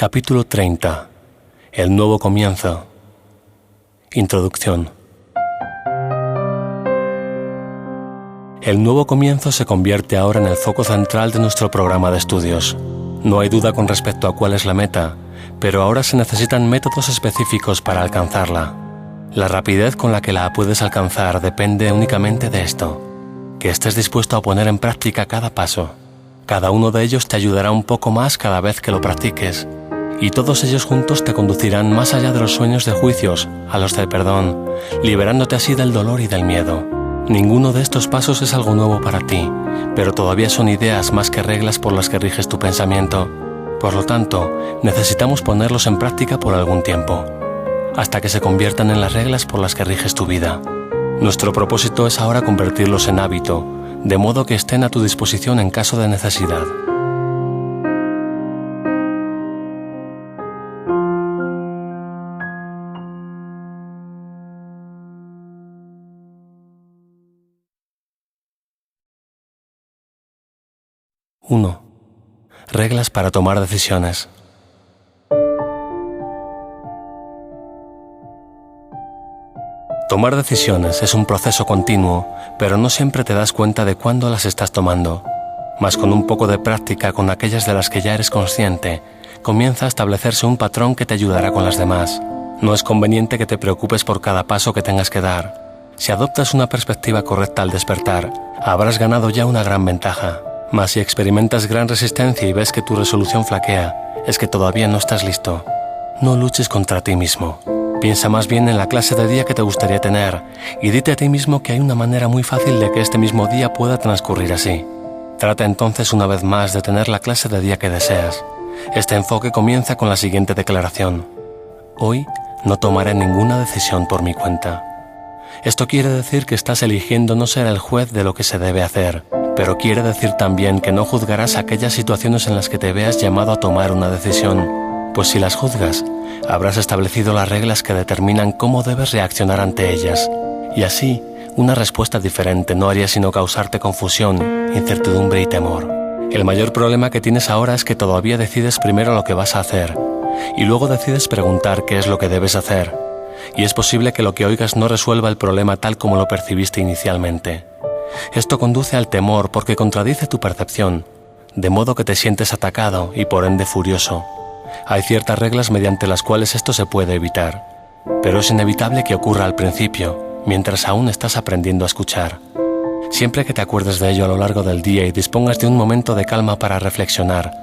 Capítulo 30. El nuevo comienzo. Introducción. El nuevo comienzo se convierte ahora en el foco central de nuestro programa de estudios. No hay duda con respecto a cuál es la meta, pero ahora se necesitan métodos específicos para alcanzarla. La rapidez con la que la puedes alcanzar depende únicamente de esto, que estés dispuesto a poner en práctica cada paso. Cada uno de ellos te ayudará un poco más cada vez que lo practiques, y todos ellos juntos te conducirán más allá de los sueños de juicios, a los de perdón, liberándote así del dolor y del miedo. Ninguno de estos pasos es algo nuevo para ti, pero todavía son ideas más que reglas por las que riges tu pensamiento. Por lo tanto, necesitamos ponerlos en práctica por algún tiempo, hasta que se conviertan en las reglas por las que riges tu vida. Nuestro propósito es ahora convertirlos en hábito, de modo que estén a tu disposición en caso de necesidad. Uno. Reglas para tomar decisiones. Tomar decisiones es un proceso continuo, pero no siempre te das cuenta de cuándo las estás tomando. Mas con un poco de práctica con aquellas de las que ya eres consciente, comienza a establecerse un patrón que te ayudará con las demás. No es conveniente que te preocupes por cada paso que tengas que dar. Si adoptas una perspectiva correcta al despertar, habrás ganado ya una gran ventaja. Mas si experimentas gran resistencia y ves que tu resolución flaquea, es que todavía no estás listo. No luches contra ti mismo. Piensa más bien en la clase de día que te gustaría tener y dite a ti mismo que hay una manera muy fácil de que este mismo día pueda transcurrir así. Trata entonces una vez más de tener la clase de día que deseas. Este enfoque comienza con la siguiente declaración: hoy no tomaré ninguna decisión por mi cuenta. Esto quiere decir que estás eligiendo no ser el juez de lo que se debe hacer, pero quiere decir también que no juzgarás aquellas situaciones en las que te veas llamado a tomar una decisión, pues si las juzgas, habrás establecido las reglas que determinan cómo debes reaccionar ante ellas, y así, una respuesta diferente no haría sino causarte confusión, incertidumbre y temor. El mayor problema que tienes ahora es que todavía decides primero lo que vas a hacer, y luego decides preguntar qué es lo que debes hacer, y es posible que lo que oigas no resuelva el problema tal como lo percibiste inicialmente. Esto conduce al temor porque contradice tu percepción, de modo que te sientes atacado y por ende furioso. Hay ciertas reglas mediante las cuales esto se puede evitar, pero es inevitable que ocurra al principio, mientras aún estás aprendiendo a escuchar. Siempre que te acuerdes de ello a lo largo del día y dispongas de un momento de calma para reflexionar,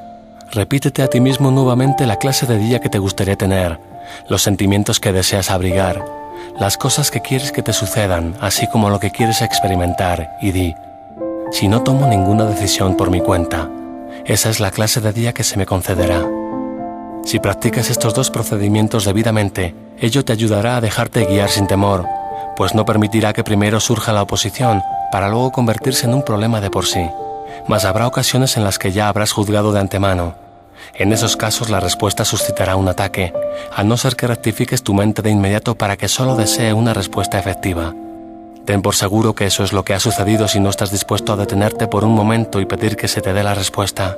repítete a ti mismo nuevamente la clase de día que te gustaría tener, los sentimientos que deseas abrigar, las cosas que quieres que te sucedan, así como lo que quieres experimentar, y di: si no tomo ninguna decisión por mi cuenta, esa es la clase de día que se me concederá. Si practicas estos dos procedimientos debidamente, ello te ayudará a dejarte guiar sin temor, pues no permitirá que primero surja la oposición para luego convertirse en un problema de por sí. Mas habrá ocasiones en las que ya habrás juzgado de antemano. En esos casos la respuesta suscitará un ataque, a no ser que rectifiques tu mente de inmediato para que solo desee una respuesta efectiva. Ten por seguro que eso es lo que ha sucedido si no estás dispuesto a detenerte por un momento y pedir que se te dé la respuesta,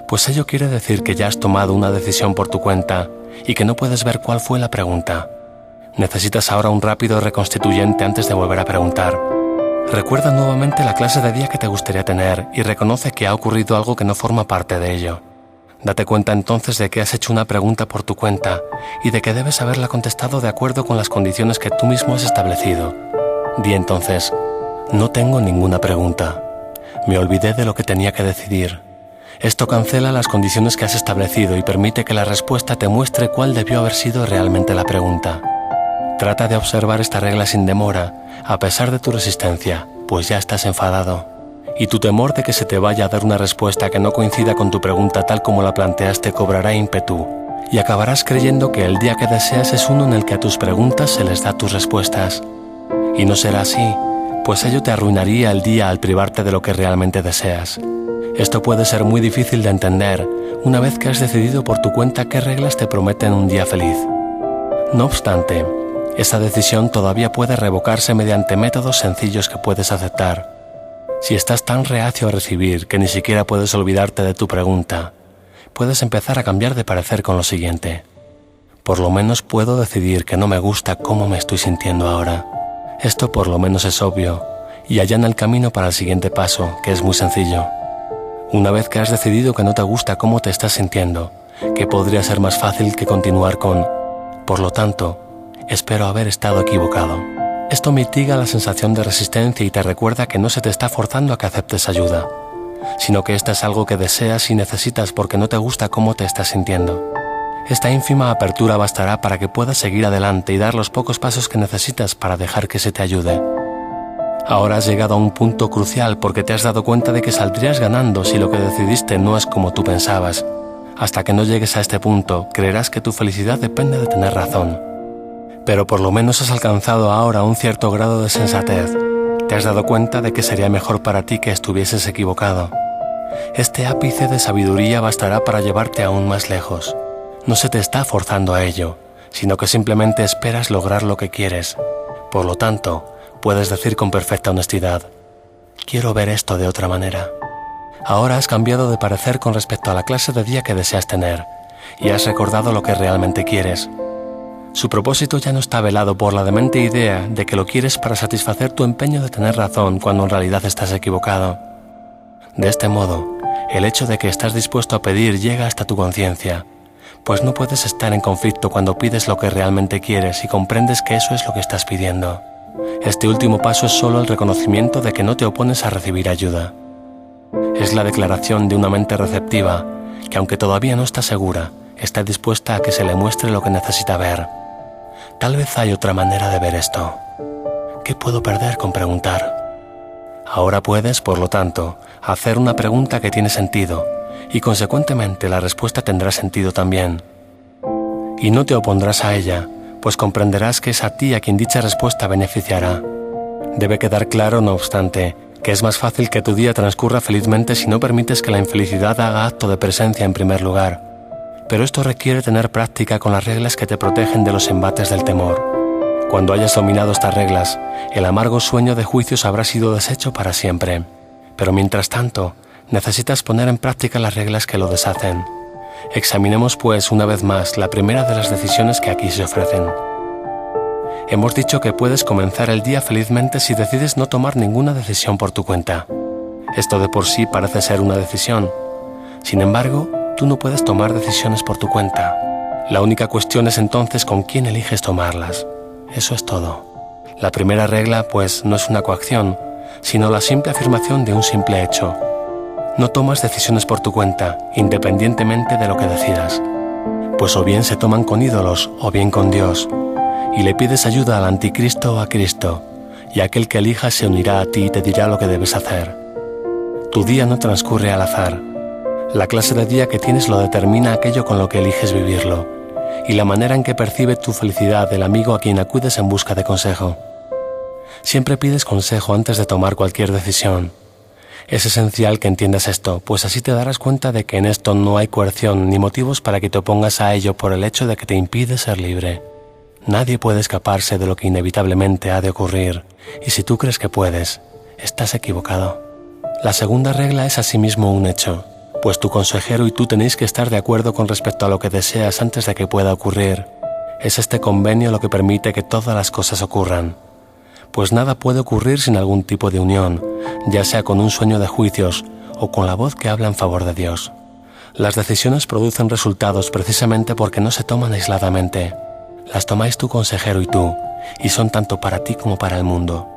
pues ello quiere decir que ya has tomado una decisión por tu cuenta y que no puedes ver cuál fue la pregunta. Necesitas ahora un rápido reconstituyente antes de volver a preguntar. Recuerda nuevamente la clase de día que te gustaría tener y reconoce que ha ocurrido algo que no forma parte de ello. Date cuenta entonces de que has hecho una pregunta por tu cuenta y de que debes haberla contestado de acuerdo con las condiciones que tú mismo has establecido. Di entonces: no tengo ninguna pregunta. Me olvidé de lo que tenía que decidir. Esto cancela las condiciones que has establecido y permite que la respuesta te muestre cuál debió haber sido realmente la pregunta. Trata de observar esta regla sin demora, a pesar de tu resistencia, pues ya estás enfadado. Y tu temor de que se te vaya a dar una respuesta que no coincida con tu pregunta tal como la planteaste cobrará ímpetu, y acabarás creyendo que el día que deseas es uno en el que a tus preguntas se les da tus respuestas. Y no será así, pues ello te arruinaría el día al privarte de lo que realmente deseas. Esto puede ser muy difícil de entender una vez que has decidido por tu cuenta qué reglas te prometen un día feliz. No obstante, esa decisión todavía puede revocarse mediante métodos sencillos que puedes aceptar. Si estás tan reacio a recibir que ni siquiera puedes olvidarte de tu pregunta, puedes empezar a cambiar de parecer con lo siguiente. Por lo menos puedo decidir que no me gusta cómo me estoy sintiendo ahora. Esto por lo menos es obvio y allana el camino para el siguiente paso, que es muy sencillo. Una vez que has decidido que no te gusta cómo te estás sintiendo, ¿qué podría ser más fácil que continuar con por lo tanto, espero haber estado equivocado? Esto mitiga la sensación de resistencia y te recuerda que no se te está forzando a que aceptes ayuda, sino que esta es algo que deseas y necesitas porque no te gusta cómo te estás sintiendo. Esta ínfima apertura bastará para que puedas seguir adelante y dar los pocos pasos que necesitas para dejar que se te ayude. Ahora has llegado a un punto crucial porque te has dado cuenta de que saldrías ganando si lo que decidiste no es como tú pensabas. Hasta que no llegues a este punto, creerás que tu felicidad depende de tener razón. Pero por lo menos has alcanzado ahora un cierto grado de sensatez. Te has dado cuenta de que sería mejor para ti que estuvieses equivocado. Este ápice de sabiduría bastará para llevarte aún más lejos. No se te está forzando a ello, sino que simplemente esperas lograr lo que quieres. Por lo tanto, puedes decir con perfecta honestidad: quiero ver esto de otra manera. Ahora has cambiado de parecer con respecto a la clase de día que deseas tener y has recordado lo que realmente quieres. Su propósito ya no está velado por la demente idea de que lo quieres para satisfacer tu empeño de tener razón cuando en realidad estás equivocado. De este modo, el hecho de que estás dispuesto a pedir llega hasta tu conciencia, pues no puedes estar en conflicto cuando pides lo que realmente quieres y comprendes que eso es lo que estás pidiendo. Este último paso es solo el reconocimiento de que no te opones a recibir ayuda. Es la declaración de una mente receptiva que, aunque todavía no está segura, está dispuesta a que se le muestre lo que necesita ver. Tal vez hay otra manera de ver esto. ¿Qué puedo perder con preguntar? Ahora puedes, por lo tanto, hacer una pregunta que tiene sentido y, consecuentemente, la respuesta tendrá sentido también. Y no te opondrás a ella, pues comprenderás que es a ti a quien dicha respuesta beneficiará. Debe quedar claro, no obstante, que es más fácil que tu día transcurra felizmente si no permites que la infelicidad haga acto de presencia en primer lugar. Pero esto requiere tener práctica con las reglas que te protegen de los embates del temor. Cuando hayas dominado estas reglas, el amargo sueño de juicios habrá sido deshecho para siempre. Pero mientras tanto, necesitas poner en práctica las reglas que lo deshacen. Examinemos, pues, una vez más la primera de las decisiones que aquí se ofrecen. Hemos dicho que puedes comenzar el día felizmente si decides no tomar ninguna decisión por tu cuenta. Esto de por sí parece ser una decisión. Sin embargo, tú no puedes tomar decisiones por tu cuenta. La única cuestión es entonces con quién eliges tomarlas. Eso es todo. La primera regla, pues, no es una coacción, sino la simple afirmación de un simple hecho. No tomas decisiones por tu cuenta, independientemente de lo que decidas. Pues o bien se toman con ídolos o bien con Dios, y le pides ayuda al anticristo o a Cristo, y aquel que elijas se unirá a ti y te dirá lo que debes hacer. Tu día no transcurre al azar. La clase de día que tienes lo determina aquello con lo que eliges vivirlo, y la manera en que percibe tu felicidad el amigo a quien acudes en busca de consejo. Siempre pides consejo antes de tomar cualquier decisión. Es esencial que entiendas esto, pues así te darás cuenta de que en esto no hay coerción ni motivos para que te opongas a ello por el hecho de que te impide ser libre. Nadie puede escaparse de lo que inevitablemente ha de ocurrir, y si tú crees que puedes, estás equivocado. La segunda regla es asimismo un hecho, pues tu consejero y tú tenéis que estar de acuerdo con respecto a lo que deseas antes de que pueda ocurrir. Es este convenio lo que permite que todas las cosas ocurran. Pues nada puede ocurrir sin algún tipo de unión, ya sea con un sueño de juicios o con la voz que habla en favor de Dios. Las decisiones producen resultados precisamente porque no se toman aisladamente. Las tomáis tu consejero y tú, y son tanto para ti como para el mundo.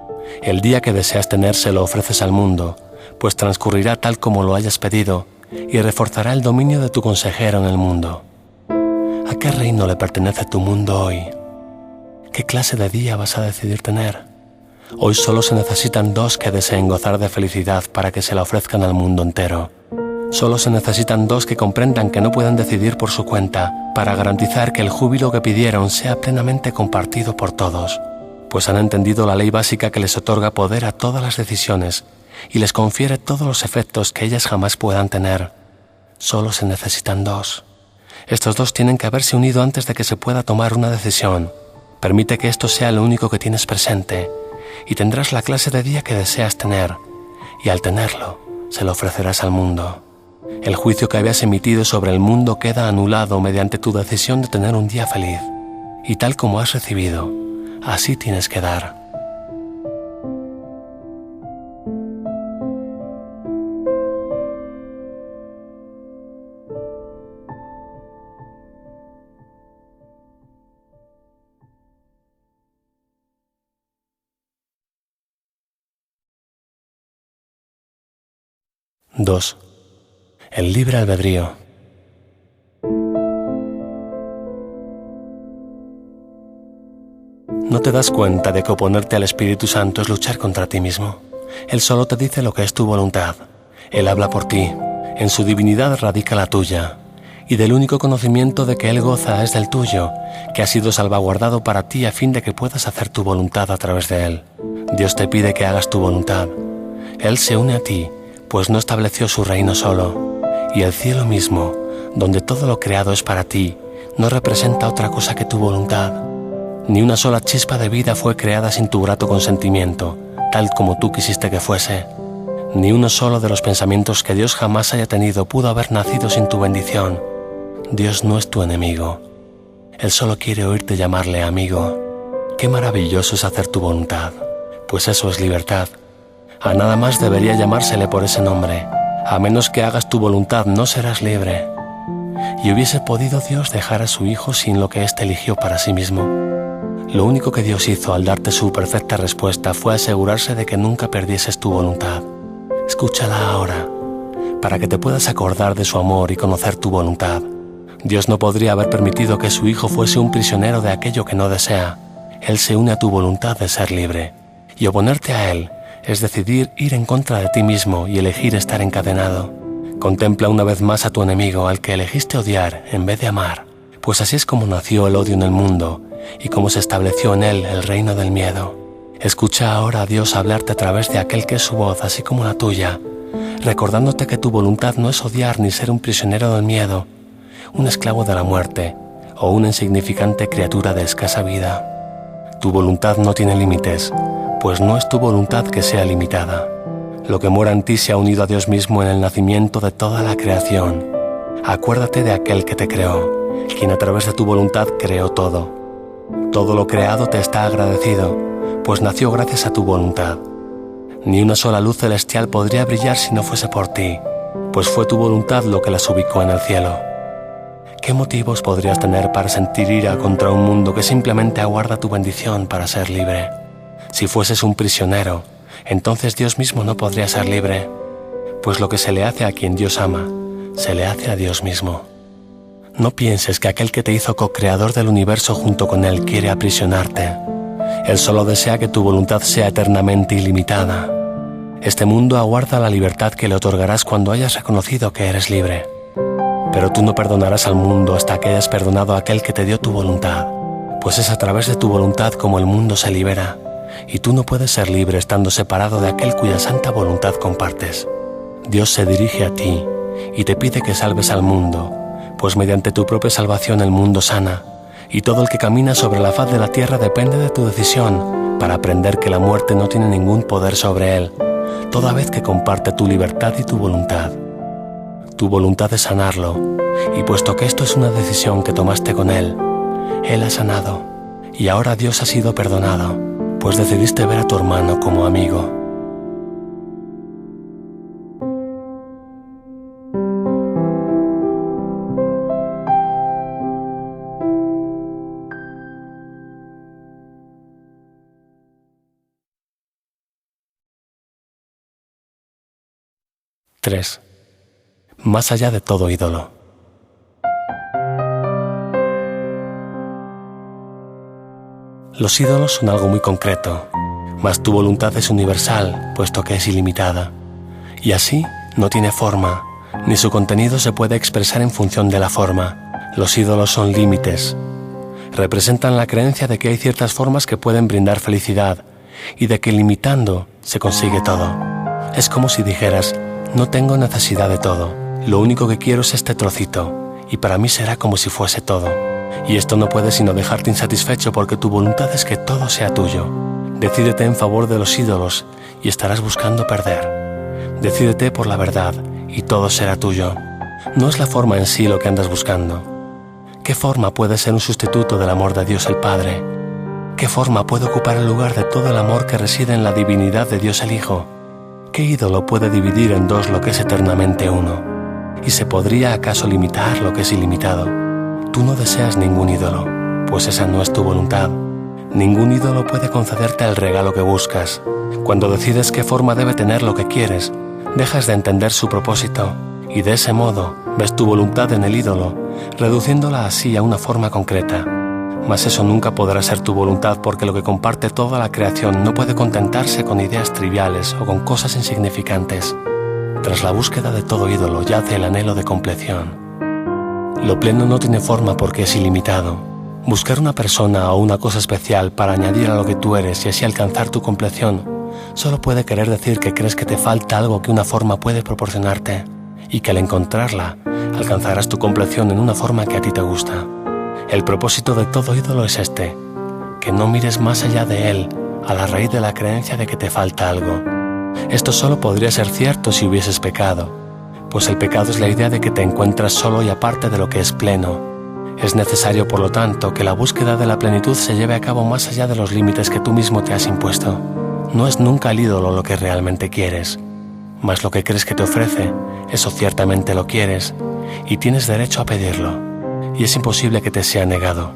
El día que deseas tener se lo ofreces al mundo, pues transcurrirá tal como lo hayas pedido y reforzará el dominio de tu consejero en el mundo. ¿A qué reino le pertenece tu mundo hoy? ¿Qué clase de día vas a decidir tener? Hoy solo se necesitan dos que deseen gozar de felicidad para que se la ofrezcan al mundo entero. Solo se necesitan dos que comprendan que no pueden decidir por su cuenta para garantizar que el júbilo que pidieron sea plenamente compartido por todos, pues han entendido la ley básica que les otorga poder a todas las decisiones y les confiere todos los efectos que ellas jamás puedan tener. Solo se necesitan dos. Estos dos tienen que haberse unido antes de que se pueda tomar una decisión. Permite que esto sea lo único que tienes presente y tendrás la clase de día que deseas tener, y al tenerlo, se lo ofrecerás al mundo. El juicio que habías emitido sobre el mundo queda anulado mediante tu decisión de tener un día feliz. Y tal como has recibido, así tienes que dar. Dos. El libre albedrío. ¿No te das cuenta de que oponerte al Espíritu Santo es luchar contra ti mismo? Él solo te dice lo que es tu voluntad. Él habla por ti. En su divinidad radica la tuya. Y del único conocimiento de que Él goza es del tuyo, que ha sido salvaguardado para ti a fin de que puedas hacer tu voluntad a través de Él. Dios te pide que hagas tu voluntad. Él se une a ti, pues no estableció su reino solo. Y el cielo mismo, donde todo lo creado es para ti, no representa otra cosa que tu voluntad. Ni una sola chispa de vida fue creada sin tu grato consentimiento, tal como tú quisiste que fuese. Ni uno solo de los pensamientos que Dios jamás haya tenido pudo haber nacido sin tu bendición. Dios no es tu enemigo. Él solo quiere oírte llamarle amigo. Qué maravilloso es hacer tu voluntad, pues eso es libertad. A nada más debería llamársele por ese nombre. A menos que hagas tu voluntad, no serás libre. ¿Y hubiese podido Dios dejar a su Hijo sin lo que éste eligió para sí mismo? Lo único que Dios hizo al darte su perfecta respuesta fue asegurarse de que nunca perdieses tu voluntad. Escúchala ahora, para que te puedas acordar de su amor y conocer tu voluntad. Dios no podría haber permitido que su Hijo fuese un prisionero de aquello que no desea. Él se une a tu voluntad de ser libre. Y oponerte a Él es decidir ir en contra de ti mismo y elegir estar encadenado. Contempla una vez más a tu enemigo, al que elegiste odiar en vez de amar, pues así es como nació el odio en el mundo y como se estableció en él el reino del miedo. Escucha ahora a Dios hablarte a través de aquel que es su voz, así como la tuya, recordándote que tu voluntad no es odiar ni ser un prisionero del miedo, un esclavo de la muerte o una insignificante criatura de escasa vida. Tu voluntad no tiene límites, pues no es tu voluntad que sea limitada. Lo que mora en ti se ha unido a Dios mismo en el nacimiento de toda la creación. Acuérdate de aquel que te creó, quien a través de tu voluntad creó todo. Todo lo creado te está agradecido, pues nació gracias a tu voluntad. Ni una sola luz celestial podría brillar si no fuese por ti, pues fue tu voluntad lo que las ubicó en el cielo. ¿Qué motivos podrías tener para sentir ira contra un mundo que simplemente aguarda tu bendición para ser libre? Si fueses un prisionero, entonces Dios mismo no podría ser libre, pues lo que se le hace a quien Dios ama, se le hace a Dios mismo. No pienses que aquel que te hizo co-creador del universo junto con Él quiere aprisionarte. Él solo desea que tu voluntad sea eternamente ilimitada. Este mundo aguarda la libertad que le otorgarás cuando hayas reconocido que eres libre. Pero tú no perdonarás al mundo hasta que hayas perdonado a aquel que te dio tu voluntad, pues es a través de tu voluntad como el mundo se libera. Y tú no puedes ser libre estando separado de aquel cuya santa voluntad compartes. Dios se dirige a ti y te pide que salves al mundo, pues mediante tu propia salvación el mundo sana, y todo el que camina sobre la faz de la tierra depende de tu decisión para aprender que la muerte no tiene ningún poder sobre él, toda vez que comparte tu libertad y tu voluntad. Tu voluntad es sanarlo, y puesto que esto es una decisión que tomaste con él ha sanado, y ahora Dios ha sido perdonado, pues decidiste ver a tu hermano como amigo. Tres. Más allá de todo ídolo. Los ídolos son algo muy concreto, mas tu voluntad es universal, puesto que es ilimitada. Y así no tiene forma, ni su contenido se puede expresar en función de la forma. Los ídolos son límites. Representan la creencia de que hay ciertas formas que pueden brindar felicidad y de que limitando se consigue todo. Es como si dijeras, no tengo necesidad de todo, lo único que quiero es este trocito, y para mí será como si fuese todo. Y esto no puede sino dejarte insatisfecho porque tu voluntad es que todo sea tuyo. Decídete en favor de los ídolos y estarás buscando perder. Decídete por la verdad y todo será tuyo. No es la forma en sí lo que andas buscando. ¿Qué forma puede ser un sustituto del amor de Dios el Padre? ¿Qué forma puede ocupar el lugar de todo el amor que reside en la divinidad de Dios el Hijo? ¿Qué ídolo puede dividir en dos lo que es eternamente uno? ¿Y se podría acaso limitar lo que es ilimitado? Tú no deseas ningún ídolo, pues esa no es tu voluntad. Ningún ídolo puede concederte el regalo que buscas. Cuando decides qué forma debe tener lo que quieres, dejas de entender su propósito y de ese modo ves tu voluntad en el ídolo, reduciéndola así a una forma concreta. Mas eso nunca podrá ser tu voluntad porque lo que comparte toda la creación no puede contentarse con ideas triviales o con cosas insignificantes. Tras la búsqueda de todo ídolo yace el anhelo de compleción. Lo pleno no tiene forma porque es ilimitado. Buscar una persona o una cosa especial para añadir a lo que tú eres y así alcanzar tu compleción solo puede querer decir que crees que te falta algo que una forma puede proporcionarte y que al encontrarla alcanzarás tu compleción en una forma que a ti te gusta. El propósito de todo ídolo es este, que no mires más allá de él a la raíz de la creencia de que te falta algo. Esto solo podría ser cierto si hubieses pecado, pues el pecado es la idea de que te encuentras solo y aparte de lo que es pleno. Es necesario, por lo tanto, que la búsqueda de la plenitud se lleve a cabo más allá de los límites que tú mismo te has impuesto. No es nunca el ídolo lo que realmente quieres, mas lo que crees que te ofrece, eso ciertamente lo quieres, y tienes derecho a pedirlo, y es imposible que te sea negado.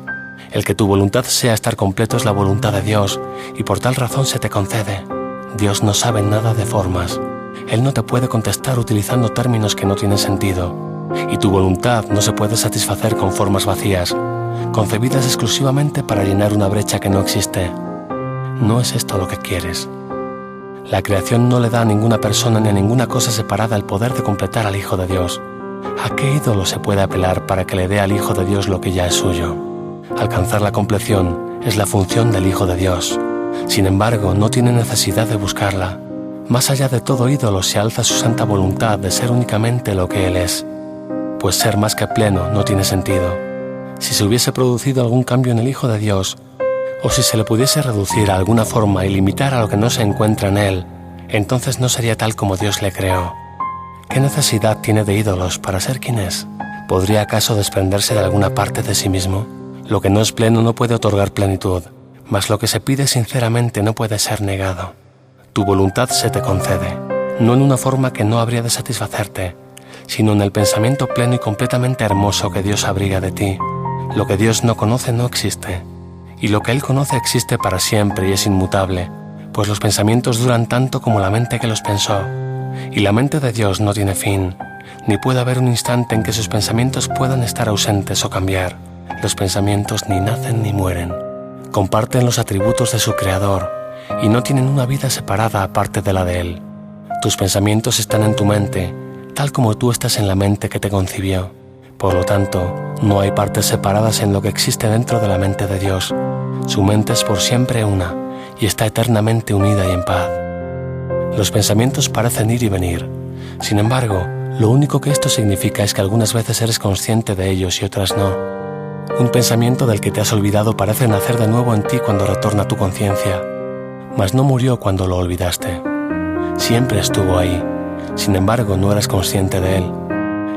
El que tu voluntad sea estar completo es la voluntad de Dios, y por tal razón se te concede. Dios no sabe nada de formas. Él no te puede contestar utilizando términos que no tienen sentido. Y tu voluntad no se puede satisfacer con formas vacías, concebidas exclusivamente para llenar una brecha que no existe. No es esto lo que quieres. La creación no le da a ninguna persona ni a ninguna cosa separada el poder de completar al Hijo de Dios. ¿A qué ídolo se puede apelar para que le dé al Hijo de Dios lo que ya es suyo? Alcanzar la compleción es la función del Hijo de Dios. Sin embargo, no tiene necesidad de buscarla. Más allá de todo ídolo se alza su santa voluntad de ser únicamente lo que Él es. Pues ser más que pleno no tiene sentido. Si se hubiese producido algún cambio en el Hijo de Dios, o si se le pudiese reducir a alguna forma y limitar a lo que no se encuentra en Él, entonces no sería tal como Dios le creó. ¿Qué necesidad tiene de ídolos para ser quien es? ¿Podría acaso desprenderse de alguna parte de sí mismo? Lo que no es pleno no puede otorgar plenitud, mas lo que se pide sinceramente no puede ser negado. Tu voluntad se te concede, no en una forma que no habría de satisfacerte, sino en el pensamiento pleno y completamente hermoso que Dios abriga de ti. Lo que Dios no conoce no existe, y lo que Él conoce existe para siempre y es inmutable, pues los pensamientos duran tanto como la mente que los pensó, y la mente de Dios no tiene fin, ni puede haber un instante en que sus pensamientos puedan estar ausentes o cambiar. Los pensamientos ni nacen ni mueren, comparten los atributos de su Creador, y no tienen una vida separada aparte de la de Él. Tus pensamientos están en tu mente, tal como tú estás en la mente que te concibió. Por lo tanto, no hay partes separadas en lo que existe dentro de la mente de Dios. Su mente es por siempre una, y está eternamente unida y en paz. Los pensamientos parecen ir y venir. Sin embargo, lo único que esto significa es que algunas veces eres consciente de ellos y otras no. Un pensamiento del que te has olvidado parece nacer de nuevo en ti cuando retorna tu conciencia, mas no murió cuando lo olvidaste. Siempre estuvo ahí. Sin embargo, no eras consciente de él.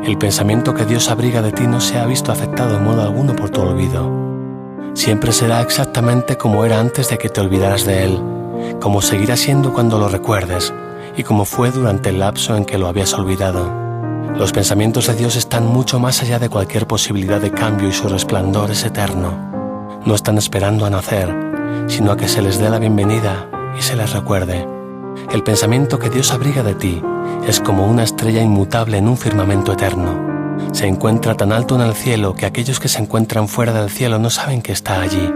El pensamiento que Dios abriga de ti no se ha visto afectado en modo alguno por tu olvido. Siempre será exactamente como era antes de que te olvidaras de él, como seguirá siendo cuando lo recuerdes, y como fue durante el lapso en que lo habías olvidado. Los pensamientos de Dios están mucho más allá de cualquier posibilidad de cambio y su resplandor es eterno. No están esperando a nacer, sino a que se les dé la bienvenida y se les recuerde. El pensamiento que Dios abriga de ti es como una estrella inmutable en un firmamento eterno. Se encuentra tan alto en el cielo que aquellos que se encuentran fuera del cielo no saben que está allí.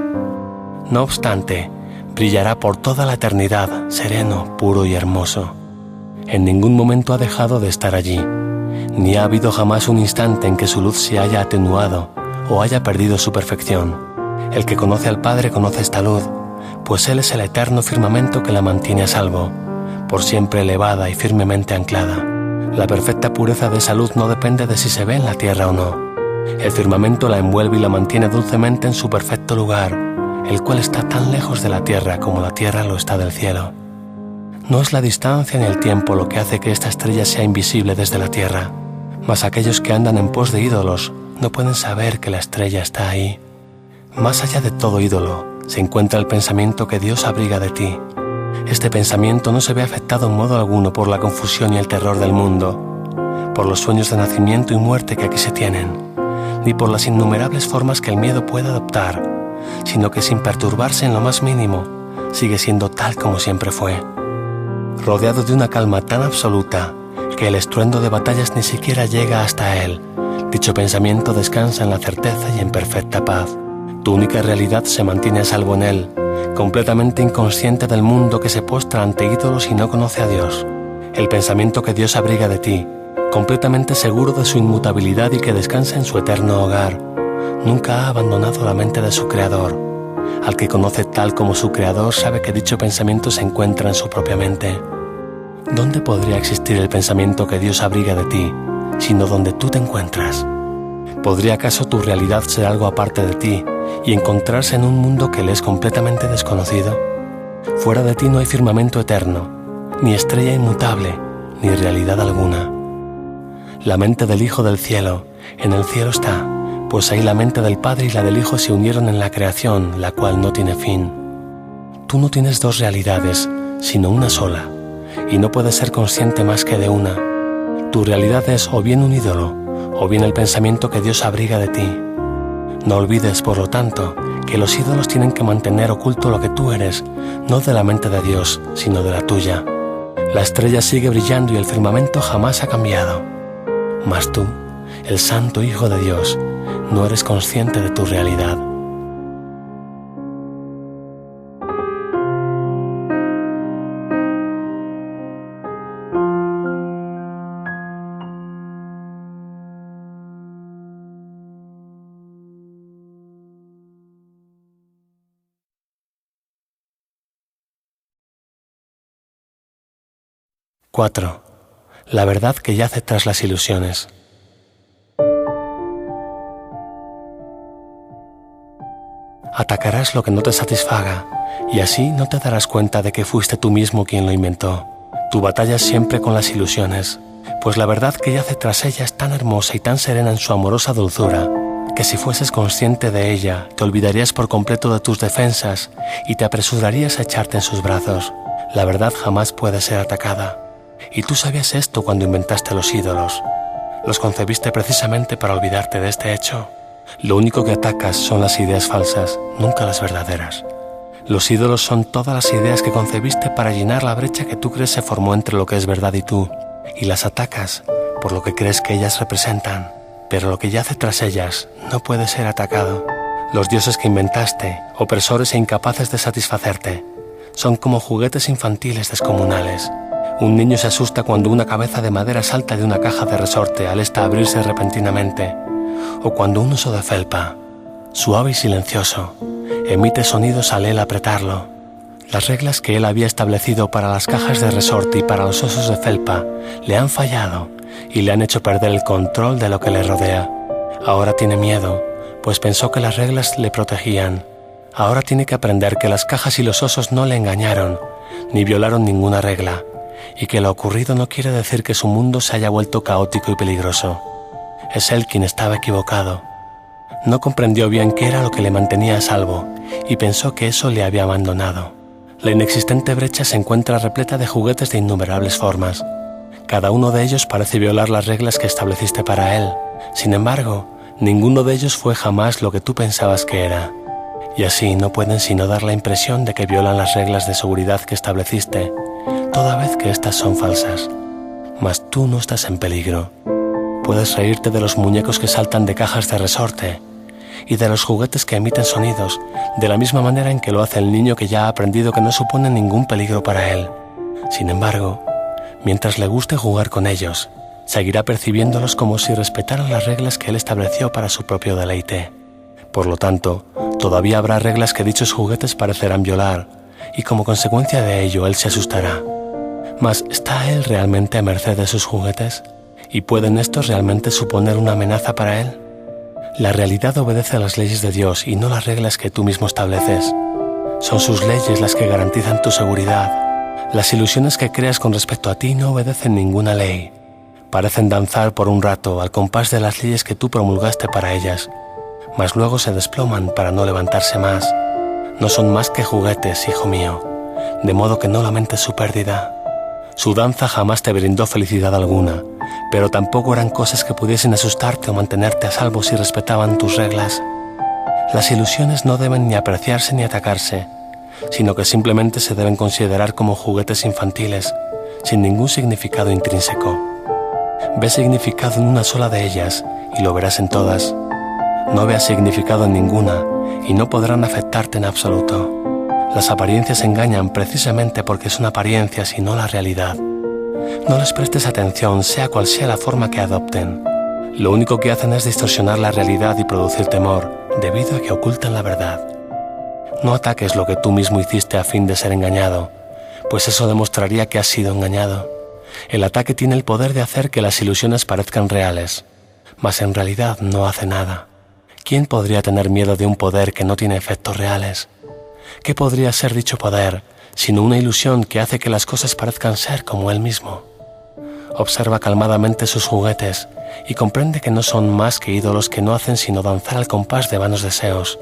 No obstante, brillará por toda la eternidad, sereno, puro y hermoso. En ningún momento ha dejado de estar allí, ni ha habido jamás un instante en que su luz se haya atenuado o haya perdido su perfección. El que conoce al Padre conoce esta luz, pues Él es el eterno firmamento que la mantiene a salvo, por siempre elevada y firmemente anclada. La perfecta pureza de esa luz no depende de si se ve en la tierra o no. El firmamento la envuelve y la mantiene dulcemente en su perfecto lugar, el cual está tan lejos de la tierra como la tierra lo está del cielo. No es la distancia ni el tiempo lo que hace que esta estrella sea invisible desde la Tierra, mas aquellos que andan en pos de ídolos no pueden saber que la estrella está ahí. Más allá de todo ídolo se encuentra el pensamiento que Dios abriga de ti. Este pensamiento no se ve afectado en modo alguno por la confusión y el terror del mundo, por los sueños de nacimiento y muerte que aquí se tienen, ni por las innumerables formas que el miedo puede adoptar, sino que sin perturbarse en lo más mínimo, sigue siendo tal como siempre fue. Rodeado de una calma tan absoluta que el estruendo de batallas ni siquiera llega hasta él, dicho pensamiento descansa en la certeza y en perfecta paz. Tu única realidad se mantiene a salvo en él, completamente inconsciente del mundo que se postra ante ídolos y no conoce a Dios. El pensamiento que Dios abriga de ti, completamente seguro de su inmutabilidad y que descansa en su eterno hogar, nunca ha abandonado la mente de su Creador. Al que conoce tal como su Creador sabe que dicho pensamiento se encuentra en su propia mente. ¿Dónde podría existir el pensamiento que Dios abriga de ti, sino donde tú te encuentras? ¿Podría acaso tu realidad ser algo aparte de ti y encontrarse en un mundo que le es completamente desconocido? Fuera de ti no hay firmamento eterno, ni estrella inmutable, ni realidad alguna. La mente del Hijo del Cielo, en el cielo está, pues ahí la mente del Padre y la del Hijo se unieron en la creación, la cual no tiene fin. Tú no tienes dos realidades, sino una sola, y no puedes ser consciente más que de una. Tu realidad es o bien un ídolo, o bien el pensamiento que Dios abriga de ti. No olvides, por lo tanto, que los ídolos tienen que mantener oculto lo que tú eres, no de la mente de Dios, sino de la tuya. La estrella sigue brillando y el firmamento jamás ha cambiado. Mas tú, el Santo Hijo de Dios, no eres consciente de tu realidad. ―4. La verdad que yace tras las ilusiones. Atacarás lo que no te satisfaga, y así no te darás cuenta de que fuiste tú mismo quien lo inventó. Tu batalla es siempre con las ilusiones, pues la verdad que yace tras ella es tan hermosa y tan serena en su amorosa dulzura, que si fueses consciente de ella, te olvidarías por completo de tus defensas y te apresurarías a echarte en sus brazos. La verdad jamás puede ser atacada. Y tú sabías esto cuando inventaste los ídolos. Los concebiste precisamente para olvidarte de este hecho. Lo único que atacas son las ideas falsas, nunca las verdaderas. Los ídolos son todas las ideas que concebiste para llenar la brecha que tú crees se formó entre lo que es verdad y tú, y las atacas por lo que crees que ellas representan, pero lo que yace tras ellas no puede ser atacado. Los dioses que inventaste, opresores e incapaces de satisfacerte, son como juguetes infantiles descomunales. Un niño se asusta cuando una cabeza de madera salta de una caja de resorte al esta abrirse repentinamente, o cuando un oso de felpa, suave y silencioso, emite sonidos al él apretarlo. Las reglas que él había establecido para las cajas de resorte y para los osos de felpa le han fallado y le han hecho perder el control de lo que le rodea. Ahora tiene miedo, pues pensó que las reglas le protegían. Ahora tiene que aprender que las cajas y los osos no le engañaron, ni violaron ninguna regla, y que lo ocurrido no quiere decir que su mundo se haya vuelto caótico y peligroso. Es él quien estaba equivocado. No comprendió bien qué era lo que le mantenía a salvo y pensó que eso le había abandonado. La inexistente brecha se encuentra repleta de juguetes de innumerables formas. Cada uno de ellos parece violar las reglas que estableciste para él. Sin embargo, ninguno de ellos fue jamás lo que tú pensabas que era. Y así no pueden sino dar la impresión de que violan las reglas de seguridad que estableciste, toda vez que éstas son falsas. Mas tú no estás en peligro. Puedes reírte de los muñecos que saltan de cajas de resorte y de los juguetes que emiten sonidos, de la misma manera en que lo hace el niño que ya ha aprendido que no suponen ningún peligro para él. Sin embargo, mientras le guste jugar con ellos, seguirá percibiéndolos como si respetaran las reglas que él estableció para su propio deleite. Por lo tanto, todavía habrá reglas que dichos juguetes parecerán violar, y como consecuencia de ello él se asustará. Mas, ¿está él realmente a merced de sus juguetes? ¿Y pueden estos realmente suponer una amenaza para él? La realidad obedece a las leyes de Dios y no las reglas que tú mismo estableces. Son sus leyes las que garantizan tu seguridad. Las ilusiones que creas con respecto a ti no obedecen ninguna ley. Parecen danzar por un rato al compás de las leyes que tú promulgaste para ellas, mas luego se desploman para no levantarse más. No son más que juguetes, hijo mío, de modo que no lamentes su pérdida. Su danza jamás te brindó felicidad alguna, pero tampoco eran cosas que pudiesen asustarte o mantenerte a salvo si respetaban tus reglas. Las ilusiones no deben ni apreciarse ni atacarse, sino que simplemente se deben considerar como juguetes infantiles, sin ningún significado intrínseco. Ve significado en una sola de ellas y lo verás en todas. No veas significado en ninguna y no podrán afectarte en absoluto. Las apariencias engañan precisamente porque son apariencias y no la realidad. No les prestes atención, sea cual sea la forma que adopten. Lo único que hacen es distorsionar la realidad y producir temor, debido a que ocultan la verdad. No ataques lo que tú mismo hiciste a fin de ser engañado, pues eso demostraría que has sido engañado. El ataque tiene el poder de hacer que las ilusiones parezcan reales, mas en realidad no hace nada. ¿Quién podría tener miedo de un poder que no tiene efectos reales? ¿Qué podría ser dicho poder, sino una ilusión que hace que las cosas parezcan ser como él mismo? Observa calmadamente sus juguetes y comprende que no son más que ídolos que no hacen sino danzar al compás de vanos deseos.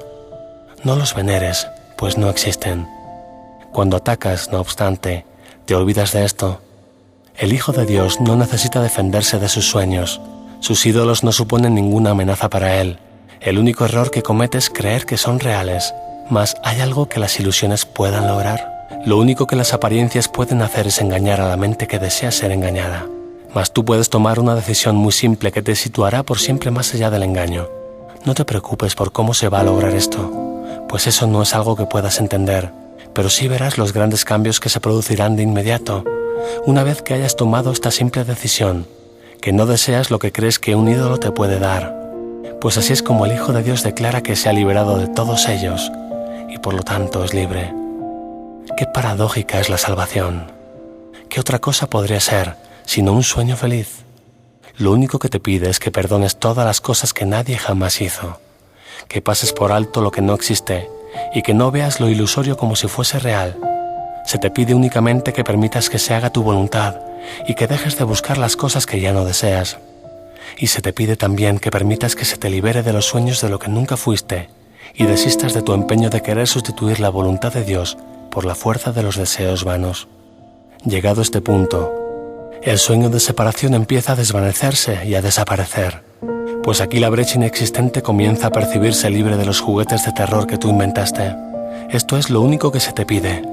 No los veneres, pues no existen. Cuando atacas, no obstante, te olvidas de esto. El Hijo de Dios no necesita defenderse de sus sueños. Sus ídolos no suponen ninguna amenaza para él. El único error que comete es creer que son reales. Mas ¿hay algo que las ilusiones puedan lograr? Lo único que las apariencias pueden hacer es engañar a la mente que desea ser engañada. Mas tú puedes tomar una decisión muy simple que te situará por siempre más allá del engaño. No te preocupes por cómo se va a lograr esto, pues eso no es algo que puedas entender, pero sí verás los grandes cambios que se producirán de inmediato, una vez que hayas tomado esta simple decisión, que no deseas lo que crees que un ídolo te puede dar, pues así es como el Hijo de Dios declara que se ha liberado de todos ellos, y por lo tanto es libre. Qué paradójica es la salvación. ¿Qué otra cosa podría ser sino un sueño feliz? Lo único que te pide es que perdones todas las cosas que nadie jamás hizo, que pases por alto lo que no existe y que no veas lo ilusorio como si fuese real. Se te pide únicamente que permitas que se haga tu voluntad y que dejes de buscar las cosas que ya no deseas. Y se te pide también que permitas que se te libere de los sueños de lo que nunca fuiste y desistas de tu empeño de querer sustituir la voluntad de Dios por la fuerza de los deseos vanos. Llegado a este punto, el sueño de separación empieza a desvanecerse y a desaparecer, pues aquí la brecha inexistente comienza a percibirse libre de los juguetes de terror que tú inventaste. Esto es lo único que se te pide.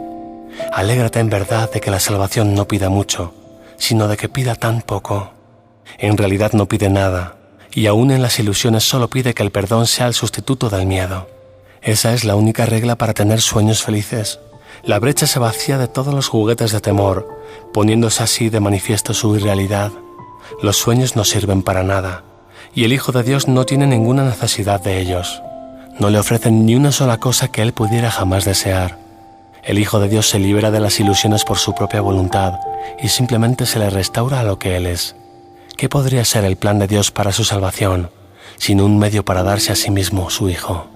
Alégrate en verdad de que la salvación no pida mucho, sino de que pida tan poco. En realidad no pide nada, y aún en las ilusiones solo pide que el perdón sea el sustituto del miedo. Esa es la única regla para tener sueños felices. La brecha se vacía de todos los juguetes de temor, poniéndose así de manifiesto su irrealidad. Los sueños no sirven para nada, y el Hijo de Dios no tiene ninguna necesidad de ellos. No le ofrecen ni una sola cosa que él pudiera jamás desear. El Hijo de Dios se libera de las ilusiones por su propia voluntad y simplemente se le restaura a lo que él es. ¿Qué podría ser el plan de Dios para su salvación, sino un medio para darse a sí mismo su Hijo?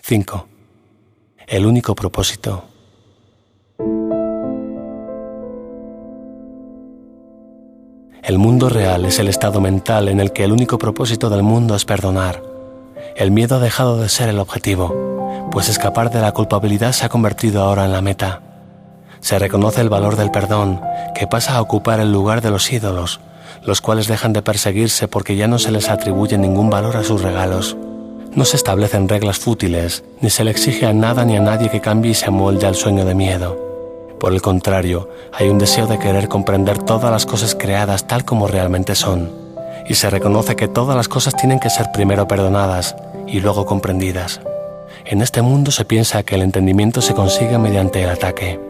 (5) El único propósito. El mundo real es el estado mental en el que el único propósito del mundo es perdonar. El miedo ha dejado de ser el objetivo, pues escapar de la culpabilidad se ha convertido ahora en la meta. Se reconoce el valor del perdón, que pasa a ocupar el lugar de los ídolos, los cuales dejan de perseguirse porque ya no se les atribuye ningún valor a sus regalos. No se establecen reglas fútiles, ni se le exige a nada ni a nadie que cambie y se amolde al sueño de miedo. Por el contrario, hay un deseo de querer comprender todas las cosas creadas tal como realmente son, y se reconoce que todas las cosas tienen que ser primero perdonadas y luego comprendidas. En este mundo se piensa que el entendimiento se consigue mediante el ataque.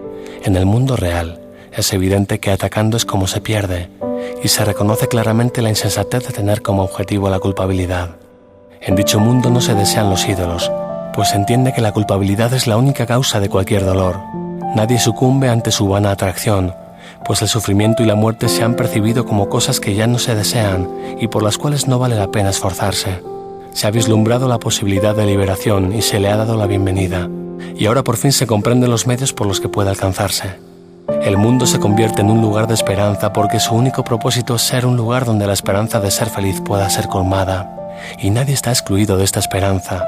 En el mundo real, es evidente que atacando es como se pierde, y se reconoce claramente la insensatez de tener como objetivo la culpabilidad. En dicho mundo no se desean los ídolos, pues se entiende que la culpabilidad es la única causa de cualquier dolor. Nadie sucumbe ante su vana atracción, pues el sufrimiento y la muerte se han percibido como cosas que ya no se desean y por las cuales no vale la pena esforzarse. Se ha vislumbrado la posibilidad de liberación y se le ha dado la bienvenida, y ahora por fin se comprenden los medios por los que puede alcanzarse. El mundo se convierte en un lugar de esperanza porque su único propósito es ser un lugar donde la esperanza de ser feliz pueda ser colmada, y nadie está excluido de esta esperanza,